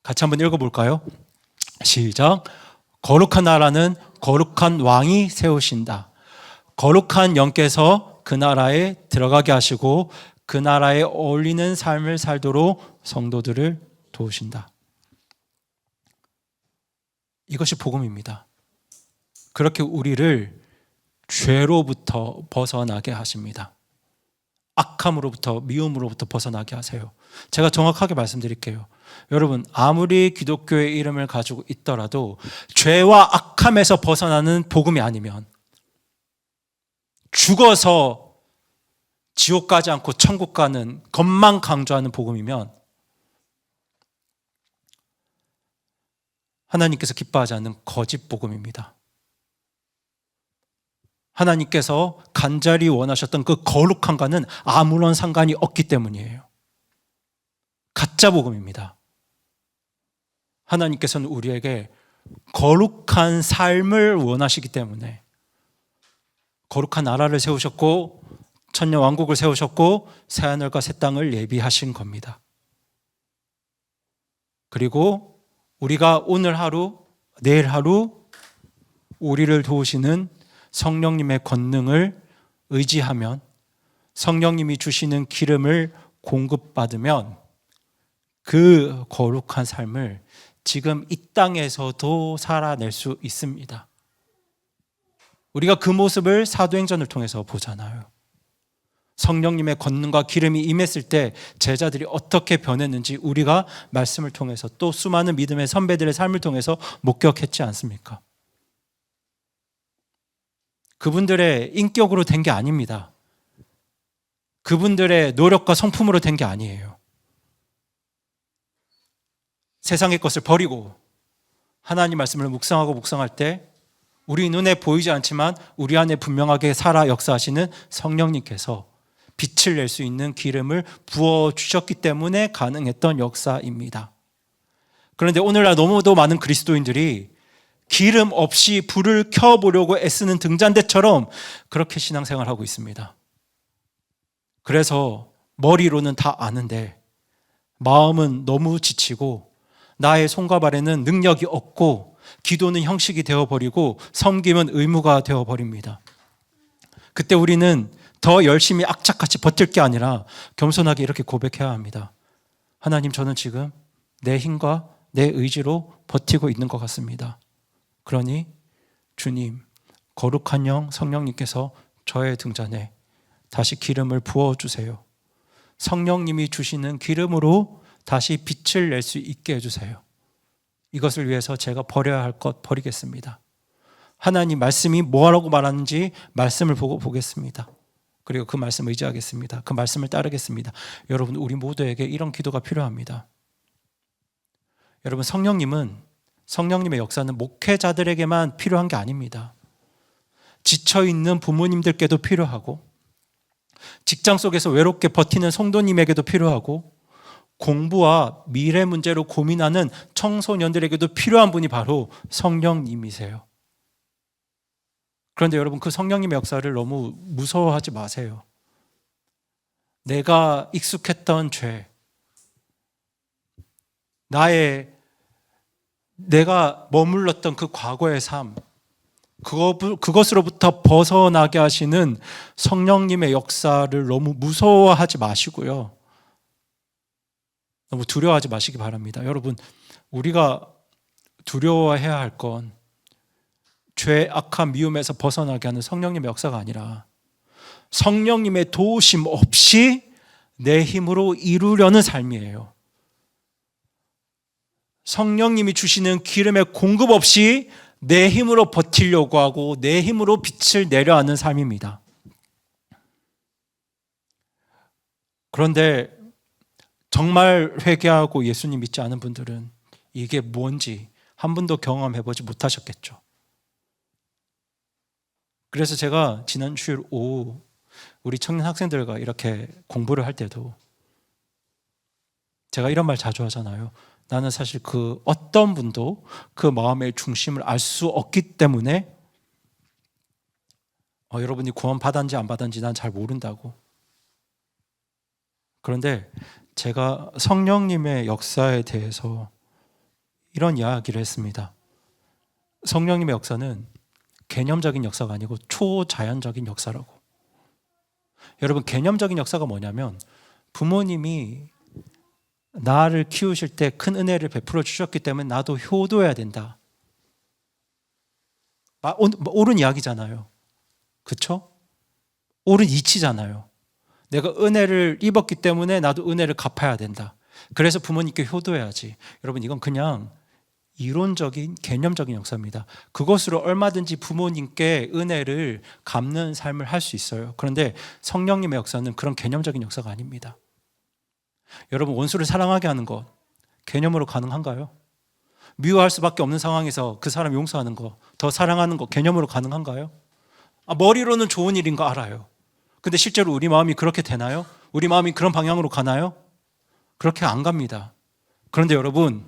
같이 한번 읽어볼까요? 시작. 거룩한 나라는 거룩한 왕이 세우신다. 거룩한 영께서 그 나라에 들어가게 하시고 그 나라에 어울리는 삶을 살도록 성도들을 도우신다. 이것이 복음입니다. 그렇게 우리를 죄로부터 벗어나게 하십니다. 악함으로부터, 미움으로부터 벗어나게 하세요. 제가 정확하게 말씀드릴게요. 여러분, 아무리 기독교의 이름을 가지고 있더라도 죄와 악함에서 벗어나는 복음이 아니면, 죽어서 지옥 가지 않고 천국 가는 것만 강조하는 복음이면 하나님께서 기뻐하지 않는 거짓 복음입니다. 하나님께서 간절히 원하셨던 그 거룩함과는 아무런 상관이 없기 때문이에요. 가짜 복음입니다. 하나님께서는 우리에게 거룩한 삶을 원하시기 때문에 거룩한 나라를 세우셨고 천년 왕국을 세우셨고 새하늘과 새 땅을 예비하신 겁니다. 그리고 우리가 오늘 하루, 내일 하루 우리를 도우시는 성령님의 권능을 의지하면 성령님이 주시는 기름을 공급받으면 그 거룩한 삶을 지금 이 땅에서도 살아낼 수 있습니다. 우리가 그 모습을 사도행전을 통해서 보잖아요. 성령님의 권능과 기름이 임했을 때 제자들이 어떻게 변했는지 우리가 말씀을 통해서 또 수많은 믿음의 선배들의 삶을 통해서 목격했지 않습니까? 그분들의 인격으로 된 게 아닙니다. 그분들의 노력과 성품으로 된 게 아니에요. 세상의 것을 버리고 하나님 말씀을 묵상하고 묵상할 때 우리 눈에 보이지 않지만 우리 안에 분명하게 살아 역사하시는 성령님께서 빛을 낼 수 있는 기름을 부어주셨기 때문에 가능했던 역사입니다. 그런데 오늘날 너무도 많은 그리스도인들이 기름 없이 불을 켜보려고 애쓰는 등잔대처럼 그렇게 신앙생활하고 있습니다. 그래서 머리로는 다 아는데 마음은 너무 지치고 나의 손과 발에는 능력이 없고 기도는 형식이 되어버리고 섬김은 의무가 되어버립니다. 그때 우리는 더 열심히 악착같이 버틸 게 아니라 겸손하게 이렇게 고백해야 합니다. 하나님, 저는 지금 내 힘과 내 의지로 버티고 있는 것 같습니다. 그러니 주님, 거룩한 영 성령님께서 저의 등잔에 다시 기름을 부어주세요. 성령님이 주시는 기름으로 다시 빛을 낼 수 있게 해주세요. 이것을 위해서 제가 버려야 할 것 버리겠습니다. 하나님 말씀이 뭐라고 말하는지 말씀을 보고 보겠습니다. 그리고 그 말씀을 의지하겠습니다. 그 말씀을 따르겠습니다. 여러분, 우리 모두에게 이런 기도가 필요합니다. 여러분, 성령님의 역사는 목회자들에게만 필요한 게 아닙니다. 지쳐있는 부모님들께도 필요하고 직장 속에서 외롭게 버티는 성도님에게도 필요하고 공부와 미래 문제로 고민하는 청소년들에게도 필요한 분이 바로 성령님이세요. 그런데 여러분, 그 성령님의 역사를 너무 무서워하지 마세요. 내가 익숙했던 죄, 내가 머물렀던 그 과거의 삶, 그것으로부터 벗어나게 하시는 성령님의 역사를 너무 무서워하지 마시고요. 너무 두려워하지 마시기 바랍니다. 여러분, 우리가 두려워해야 할 건 죄, 악한 미움에서 벗어나게 하는 성령님의 역사가 아니라 성령님의 도우심 없이 내 힘으로 이루려는 삶이에요. 성령님이 주시는 기름의 공급 없이 내 힘으로 버티려고 하고 내 힘으로 빛을 내려 하는 삶입니다. 그런데 정말 회개하고 예수님 믿지 않은 분들은 이게 뭔지 한 번도 경험해보지 못하셨겠죠. 그래서 제가 지난 주일 오후 우리 청년 학생들과 이렇게 공부를 할 때도 제가 이런 말 자주 하잖아요. 나는 사실 그 어떤 분도 그 마음의 중심을 알 수 없기 때문에 여러분이 구원 받았는지 안 받았는지 난 잘 모른다고. 그런데 제가 성령님의 역사에 대해서 이런 이야기를 했습니다. 성령님의 역사는 개념적인 역사가 아니고 초자연적인 역사라고. 여러분, 개념적인 역사가 뭐냐면 부모님이 나를 키우실 때 큰 은혜를 베풀어 주셨기 때문에 나도 효도해야 된다. 옳은 이야기잖아요. 그렇죠? 옳은 이치잖아요. 내가 은혜를 입었기 때문에 나도 은혜를 갚아야 된다. 그래서 부모님께 효도해야지. 여러분, 이건 그냥 이론적인 개념적인 역사입니다. 그것으로 얼마든지 부모님께 은혜를 갚는 삶을 할 수 있어요. 그런데 성령님의 역사는 그런 개념적인 역사가 아닙니다. 여러분, 원수를 사랑하게 하는 것 개념으로 가능한가요? 미워할 수밖에 없는 상황에서 그 사람 용서하는 거, 더 사랑하는 거 개념으로 가능한가요? 머리로는 좋은 일인 거 알아요. 근데 실제로 우리 마음이 그렇게 되나요? 우리 마음이 그런 방향으로 가나요? 그렇게 안 갑니다. 그런데 여러분,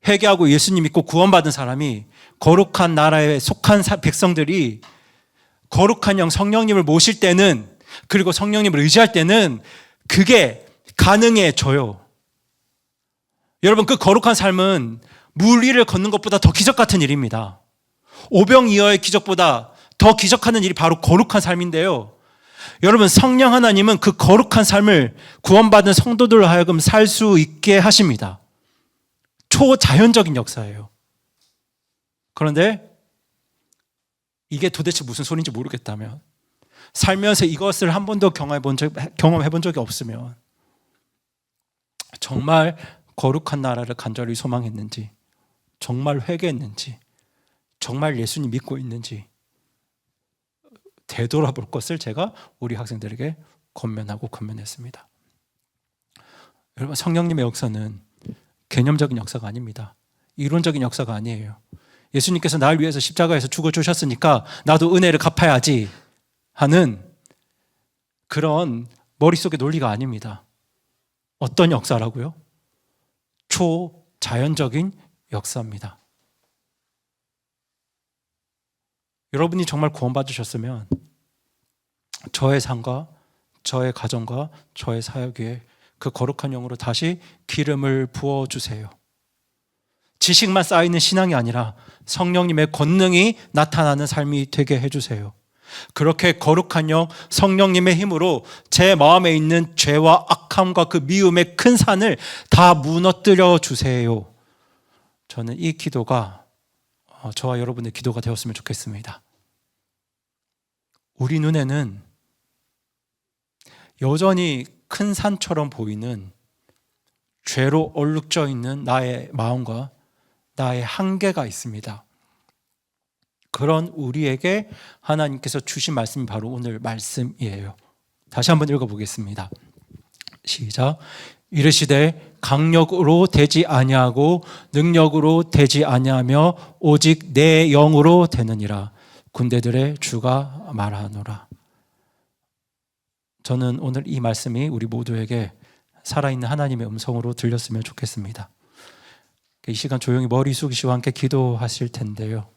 회개하고 예수님 믿고 구원받은 사람이, 거룩한 나라에 속한 백성들이 거룩한 영 성령님을 모실 때는, 그리고 성령님을 의지할 때는 그게 가능해져요. 여러분, 그 거룩한 삶은 물 위를 걷는 것보다 더 기적 같은 일입니다. 오병이어의 기적보다 더 기적하는 일이 바로 거룩한 삶인데요. 여러분, 성령 하나님은 그 거룩한 삶을 구원받은 성도들로 하여금 살 수 있게 하십니다. 초자연적인 역사예요. 그런데 이게 도대체 무슨 소리인지 모르겠다면, 살면서 이것을 한 번도 경험해 본 적이 없으면 정말 거룩한 나라를 간절히 소망했는지, 정말 회개했는지, 정말 예수님 믿고 있는지 되돌아볼 것을 제가 우리 학생들에게 권면했습니다. 여러분, 성령님의 역사는 개념적인 역사가 아닙니다. 이론적인 역사가 아니에요. 예수님께서 나를 위해서 십자가에서 죽어주셨으니까 나도 은혜를 갚아야지 하는 그런 머릿속의 논리가 아닙니다. 어떤 역사라고요? 초자연적인 역사입니다. 여러분이 정말 구원받으셨으면 저의 삶과 저의 가정과 저의 사역 위에 그 거룩한 영으로 다시 기름을 부어주세요. 지식만 쌓이는 신앙이 아니라 성령님의 권능이 나타나는 삶이 되게 해주세요. 그렇게 거룩한 영, 성령님의 힘으로 제 마음에 있는 죄와 악함과 그 미움의 큰 산을 다 무너뜨려 주세요. 저는 이 기도가 저와 여러분의 기도가 되었으면 좋겠습니다. 우리 눈에는 여전히 큰 산처럼 보이는 죄로 얼룩져 있는 나의 마음과 나의 한계가 있습니다. 그런 우리에게 하나님께서 주신 말씀이 바로 오늘 말씀이에요. 다시 한번 읽어보겠습니다. 시작. 이르시되 강력으로 되지 아니하고 능력으로 되지 아니하며 오직 내 영으로 되느니라. 군대들의 주가 말하노라. 저는 오늘 이 말씀이 우리 모두에게 살아있는 하나님의 음성으로 들렸으면 좋겠습니다. 이 시간 조용히 머리 숙이시고 함께 기도하실 텐데요.